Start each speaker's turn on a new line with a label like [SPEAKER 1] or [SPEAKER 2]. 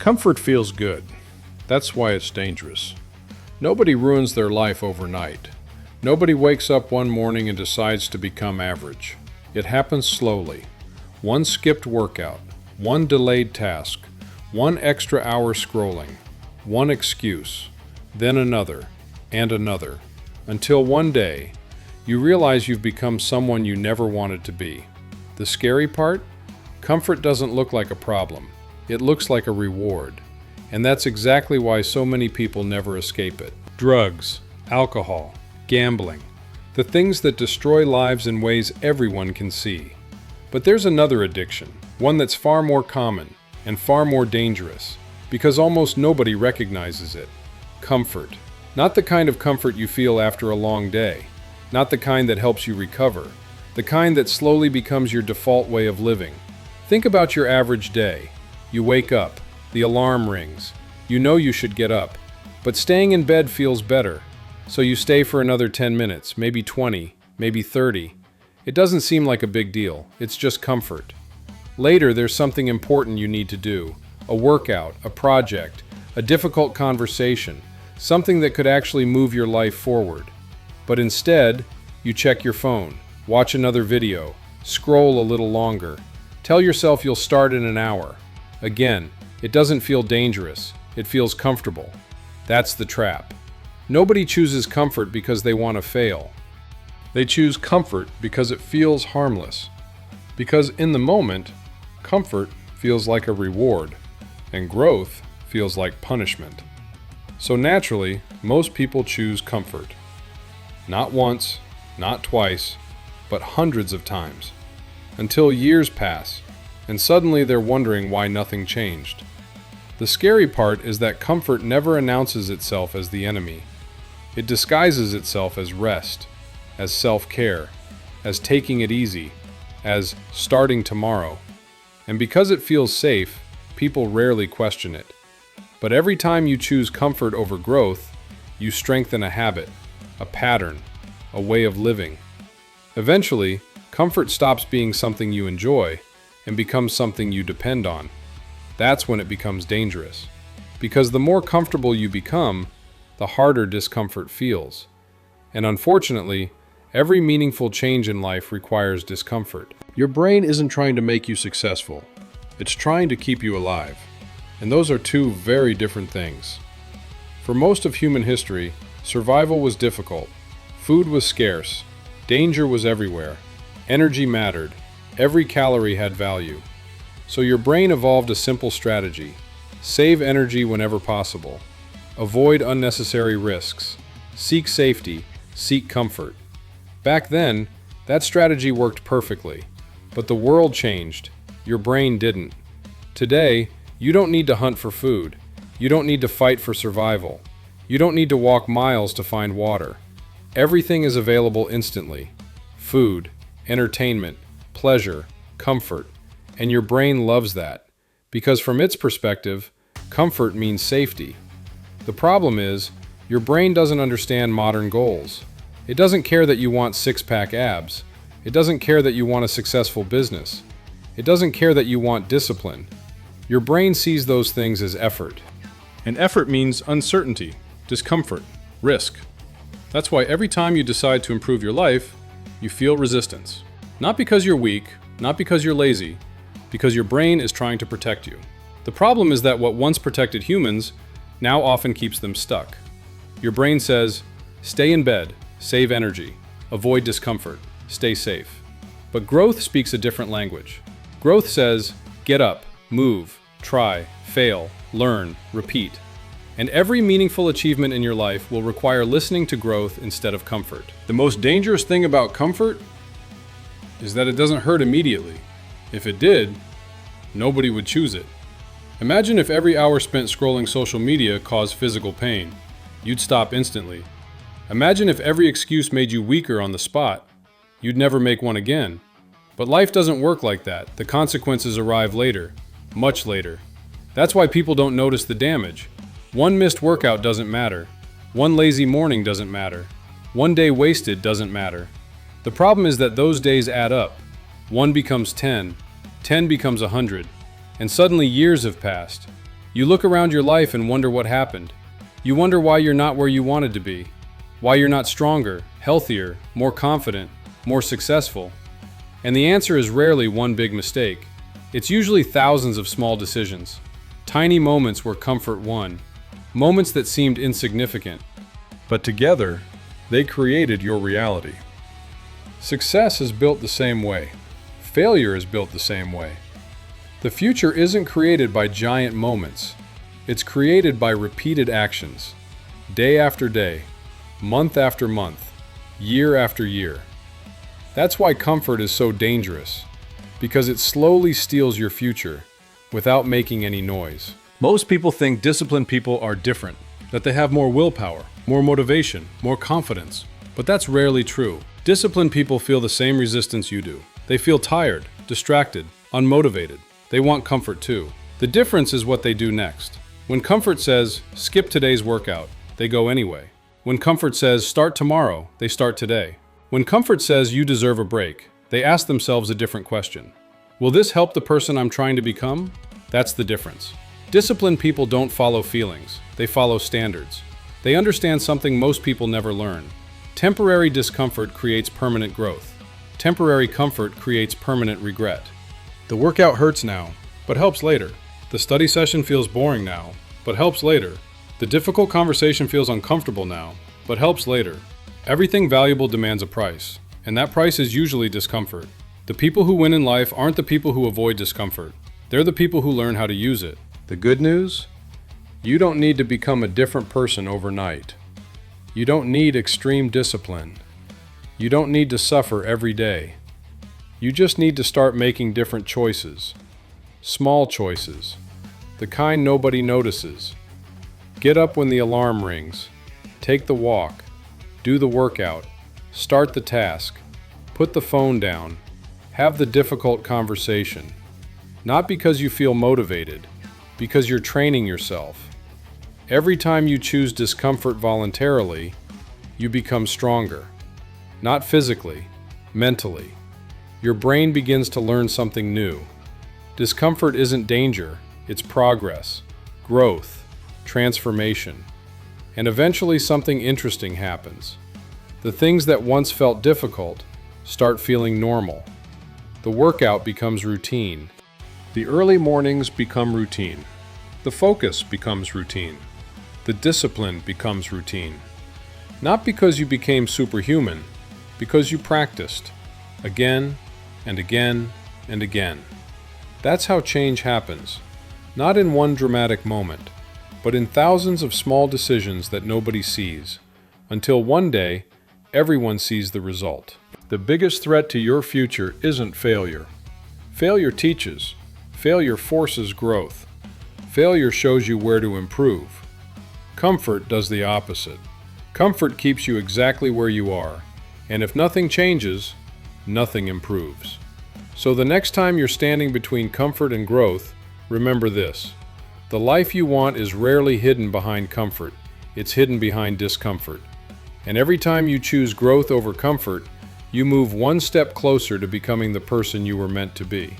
[SPEAKER 1] Comfort feels good. That's why it's dangerous. Nobody ruins their life overnight. Nobody wakes up one morning and decides to become average. It happens slowly. One skipped workout, one delayed task, one extra hour scrolling, one excuse, then another, and another, until one day, you realize you've become someone you never wanted to be. The scary part? Comfort doesn't look like a problem. It looks like a reward. And that's exactly why so many people never escape it. Drugs, alcohol, gambling, the things that destroy lives in ways everyone can see. But there's another addiction, one that's far more common and far more dangerous, because almost nobody recognizes it. Comfort. Not the kind of comfort you feel after a long day. Not the kind that helps you recover. The kind that slowly becomes your default way of living. Think about your average day. You wake up, the alarm rings. You know you should get up, but staying in bed feels better. So you stay for another 10 minutes, maybe 20, maybe 30. It doesn't seem like a big deal. It's just comfort. Later, there's something important you need to do. A workout, a project, a difficult conversation, something that could actually move your life forward. But instead, you check your phone, watch another video, scroll a little longer. Tell yourself you'll start in an hour. Again, it doesn't feel dangerous. It feels comfortable. That's the trap. Nobody chooses comfort because they want to fail. They choose comfort because it feels harmless. Because in the moment, comfort feels like a reward, and growth feels like punishment. So naturally, most people choose comfort. Not once, not twice, but hundreds of times. Until years pass, and suddenly they're wondering why nothing changed. The scary part is that comfort never announces itself as the enemy. It disguises itself as rest, as self-care, as taking it easy, as starting tomorrow. And because it feels safe, people rarely question it. But every time you choose comfort over growth, you strengthen a habit, a pattern, a way of living. Eventually, comfort stops being something you enjoy and becomes something you depend on. That's when it becomes dangerous. Because the more comfortable you become, the harder discomfort feels. And unfortunately, every meaningful change in life requires discomfort. Your brain isn't trying to make you successful. It's trying to keep you alive. And those are two very different things. For most of human history, survival was difficult. Food was scarce. Danger was everywhere. Energy mattered. Every calorie had value. So your brain evolved a simple strategy. Save energy whenever possible. Avoid unnecessary risks. Seek safety. Seek comfort. Back then, that strategy worked perfectly. But the world changed. Your brain didn't. Today, you don't need to hunt for food. You don't need to fight for survival. You don't need to walk miles to find water. Everything is available instantly. Food, entertainment, pleasure, comfort. And your brain loves that. Because from its perspective, comfort means safety. The problem is, your brain doesn't understand modern goals. It doesn't care that you want six-pack abs. It doesn't care that you want a successful business. It doesn't care that you want discipline. Your brain sees those things as effort. And effort means uncertainty, discomfort, risk. That's why every time you decide to improve your life, you feel resistance. Not because you're weak, not because you're lazy, because your brain is trying to protect you. The problem is that what once protected humans now often keeps them stuck. Your brain says, stay in bed, save energy, avoid discomfort, stay safe. But growth speaks a different language. Growth says, get up, move, try, fail, learn, repeat. And every meaningful achievement in your life will require listening to growth instead of comfort. The most dangerous thing about comfort is that it doesn't hurt immediately. If it did, nobody would choose it. Imagine if every hour spent scrolling social media caused physical pain. You'd stop instantly. Imagine if every excuse made you weaker on the spot. You'd never make one again. But life doesn't work like that. The consequences arrive later, much later. That's why people don't notice the damage. One missed workout doesn't matter. One lazy morning doesn't matter. One day wasted doesn't matter. The problem is that those days add up. 1 becomes 10, 10 becomes 100, and suddenly years have passed.
[SPEAKER 2] You look around your life and wonder what happened. You wonder why you're not where you wanted to be, why you're not stronger, healthier, more confident, more successful. And the answer is rarely one big mistake. It's usually thousands of small decisions, tiny moments where comfort won, moments that seemed insignificant.
[SPEAKER 1] But together, they created your reality. Success is built the same way. Failure is built the same way. The future isn't created by giant moments. It's created by repeated actions, day after day, month after month, year after year. That's why comfort is so dangerous, because it slowly steals your future without making any noise. Most people think disciplined people are different, that they have more willpower, more motivation, more confidence. But that's rarely true. Disciplined people feel the same resistance you do. They feel tired, distracted, unmotivated. They want comfort too. The difference is what they do next. When comfort says, skip today's workout, they go anyway. When comfort says, start tomorrow, they start today. When comfort says you deserve a break, they ask themselves a different question. Will this help the person I'm trying to become? That's the difference. Disciplined people don't follow feelings, they follow standards. They understand something most people never learn. Temporary discomfort creates permanent growth. Temporary comfort creates permanent regret. The workout hurts now, but helps later. The study session feels boring now, but helps later. The difficult conversation feels uncomfortable now, but helps later. Everything valuable demands a price, and that price is usually discomfort. The people who win in life aren't the people who avoid discomfort. They're the people who learn how to use it. The good news? You don't need to become a different person overnight. You don't need extreme discipline. You don't need to suffer every day. You just need to start making different choices. Small choices. The kind nobody notices. Get up when the alarm rings. Take the walk. Do the workout. Start the task. Put the phone down. Have the difficult conversation. Not because you feel motivated, because you're training yourself. Every time you choose discomfort voluntarily, you become stronger. Not physically, mentally. Your brain begins to learn something new. Discomfort isn't danger, it's progress, growth, transformation. And eventually something interesting happens. The things that once felt difficult start feeling normal. The workout becomes routine. The early mornings become routine. The focus becomes routine. The discipline becomes routine. Not because you became superhuman, because you practiced, again and again and again. That's how change happens, not in one dramatic moment, but in thousands of small decisions that nobody sees, until one day, everyone sees the result. The biggest threat to your future isn't failure. Failure teaches. Failure forces growth. Failure shows you where to improve. Comfort does the opposite. Comfort keeps you exactly where you are, and if nothing changes, nothing improves. So the next time you're standing between comfort and growth, remember this. The life you want is rarely hidden behind comfort. It's hidden behind discomfort. And every time you choose growth over comfort, you move one step closer to becoming the person you were meant to be.